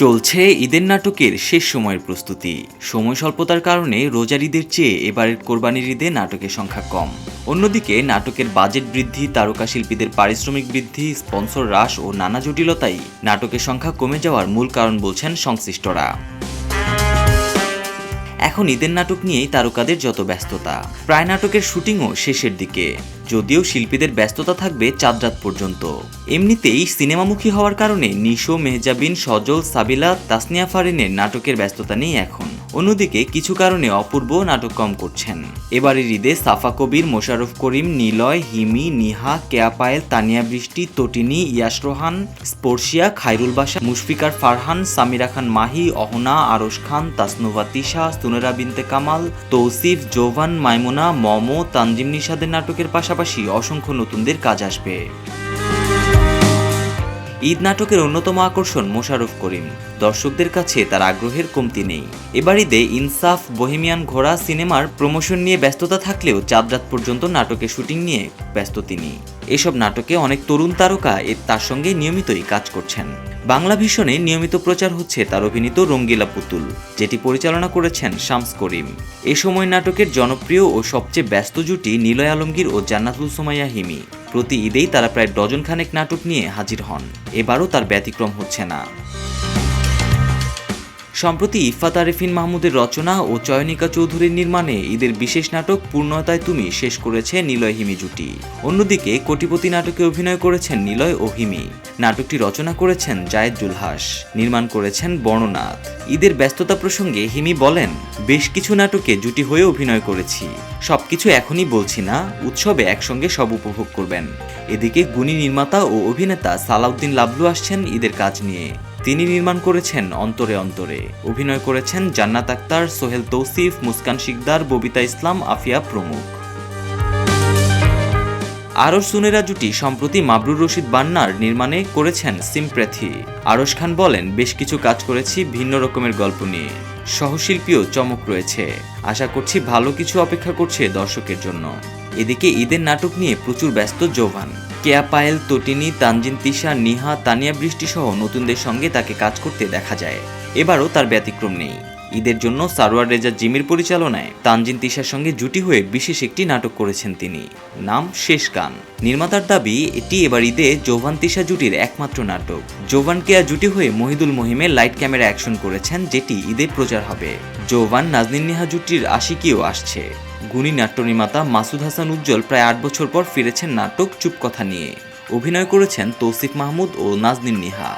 চলছে ঈদের নাটকের শেষ সময়ের প্রস্তুতি। সময় স্বল্পতার কারণে রোজার ঈদের চেয়ে এবারের কোরবানির ঈদে নাটকের সংখ্যা কম। অন্যদিকে নাটকের বাজেট বৃদ্ধি, তারকা শিল্পীদের পারিশ্রমিক বৃদ্ধি, স্পন্সর হ্রাস ও নানা জটিলতাই নাটকের সংখ্যা কমে যাওয়ার মূল কারণ বলছেন সংশ্লিষ্টরা। এখন ঈদের নাটক নিয়েই তারকাদের যত ব্যস্ততা, প্রায় নাটকের শুটিংও শেষের দিকে, যদিও শিল্পীদের ব্যস্ততা থাকবে চাঁদ রাত পর্যন্ত। এমনিতেই সিনেমামুখী হওয়ার কারণে নিশো, মেহজাবিন, সজল, সাবিলা, তাসনিয়া ফারিনের নাটকের ব্যস্ততা নেই এখন। অন্যদিকে কিছু কারণে অপূর্ব নাটক কম করছেন। এবারের ঈদে সাফা কবির, মোশাররফ করিম, নিলয়, হিমি, নিহা, কেয়া পায়েল, তানিয়া বৃষ্টি, তটিনী, ইয়াশ রোহান, স্পর্শিয়া, খায়রুল বাশা, মুশফিকার ফারহান, সামিরা খান মাহি, অহনা, আরশ খান, তাসনুভা তিশা, সুনেরা বিনতে কামাল, তৌসিফ, জোভান, মাইমুনা, মমো, তানজিম নিশাদের নাটকের পাশাপাশি অসংখ্য নতুনদের কাজ আসবে। ঈদ নাটকের অন্যতম আকর্ষণ মোশাররফ করিম। দর্শকদের কাছে তার আগ্রহের কমতি নেই। এবার ঈদে ইনসাফ, বহেমিয়ান ঘোড়া সিনেমার প্রমোশন নিয়ে ব্যস্ততা থাকলেও চাঁদ রাত পর্যন্ত নাটকের শুটিং নিয়ে ব্যস্ত তিনি। এসব নাটকে অনেক তরুণ তারকা তার সঙ্গে নিয়মিতই কাজ করছেন। বাংলা ভিশনে নিয়মিত প্রচার হচ্ছে তার অভিনীত রঙ্গিলা পুতুল, যেটি পরিচালনা করেছেন শামস করিম। এ সময় নাটকের জনপ্রিয় ও সবচেয়ে ব্যস্ত জুটি নিলয় আলমগীর ও জান্নাতুল সুমাইয়া হিমি। প্রতি ঈদেই তারা প্রায় ডজন খানেক নাটক নিয়ে হাজির হন। এবারও তার ব্যতিক্রম হচ্ছে না। সম্প্রতি ইফফাত আরেফিন মাহমুদের রচনা ও চয়নিকা চৌধুরীর নির্মাণে ঈদের বিশেষ নাটক পূর্ণতায় তুমি শেষ করেছে নিলয় হিমি জুটি। অন্যদিকে কোটিপতি নাটকে অভিনয় করেছেন নিলয় ও হিমি। নাটকটি রচনা করেছেন জায়েদ জুলহাস, নির্মাণ করেছেন বর্ণনাথ। ঈদের ব্যস্ততা প্রসঙ্গে হিমি বলেন, বেশ কিছু নাটকে জুটি হয়ে অভিনয় করেছি, সবকিছু এখনই বলছি না, উৎসবে একসঙ্গে সব উপভোগ করবেন। এদিকে গুণী নির্মাতা ও অভিনেতা সালাউদ্দিন লাবলু আসছেন ঈদের কাজ নিয়ে। তিনি নির্মাণ করেছেন অন্তরে অন্তরে, অভিনয় করেছেন জান্নাত আক্তার, সোহেল তৌসিফ, মুস্কান শিকদার, ববিতা ইসলাম, আফিয়া প্রমুখ। আরশ সুনেরা জুটি সম্প্রতি মাবরুর রশিদ বান্নার নির্মাণে করেছেন সিম্প্যাথি। আরশ খান বলেন, বেশ কিছু কাজ করেছি ভিন্ন রকমের গল্প নিয়ে, সহশিল্পীও চমক রয়েছে, আশা করছি ভালো কিছু অপেক্ষা করছে দর্শকের জন্য। এদিকে ঈদের নাটক নিয়ে প্রচুর ব্যস্ত জোভান। কেয়া পায়েল, তটিনী, তানজিন তিশা, নিহা, তানিয়া বৃষ্টি সহ নতুনদের সঙ্গে তাকে কাজ করতে দেখা যায়। এবারও তার ব্যতিক্রম নেই। ঈদের জন্য সারোয়ার রেজা জিমির পরিচালনায় তানজিন তিশার সঙ্গে জুটি হয়ে বিশেষ একটি নাটক করেছেন তিনি, নাম শেষ গান। নির্মাতার দাবি এটি এবার ঈদে জোভান তিশা জুটির একমাত্র নাটক। জোভান কেয়া জুটি হয়ে মহিদুল মহিমে লাইট ক্যামেরা অ্যাকশন করেছেন, যেটি ঈদে প্রচার হবে। জোভান নাজনীন নেহা জুটির আশিকিও আসছে। গুণী নাট্য নির্মাতা মাসুদ হাসান উজ্জ্বল প্রায় 8 বছর পর ফিরেছেন নাটক চুপ কথা নিয়ে। অভিনয় করেছেন তৌসিফ মাহমুদ ও নাজনীন নেহা।